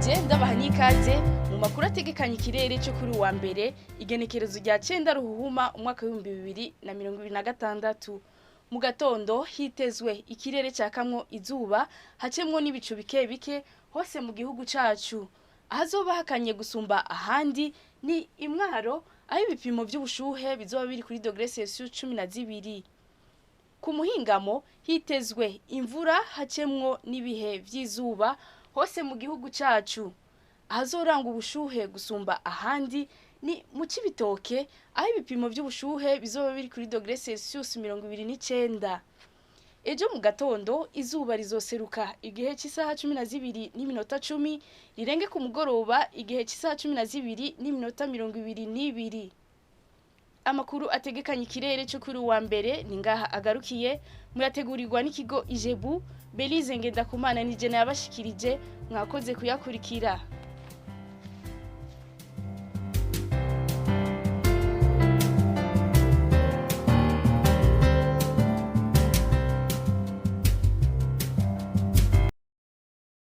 ndabaramukije ndabaha n'ikaze mu makuru ategekanya ikirere cyo kuri wa mbere igenekerezo rya 9 ruhuhuma umwaka wa 2026. Mu gatondo hitezwe ikirere cyakamwo izuba hacemwo n'ibicu bike bike hose mu gihugu cacu. Ahazoba hakanye gusumba ahandi ni Imwaro aho ibipimo by'ubushuhe bizoba biri kuri °C 12. Ku muhingamo hitezwe imvura hacemwo n'ibihe vy'izuba hose mu gihugu cacu. Ahazoranga ubushuhe gusumba ahandi ni mu Cibitoke aho ibipimo by'ubushuhe bizoba biri kuri °C 29. Ejo mu gatondo izuba rizoseruka igihe cy'isaha 12:10 rirenge ku mugoroba igihe cy'isaha 12:22. Amakuru ategekanya ikirere cyo kuri wa mbere ni ngaha agarukiye murategurirwa n'ikigo Ijebu. Belize Ngendakumana nije nabashikirije mwakoze kuyakurikira.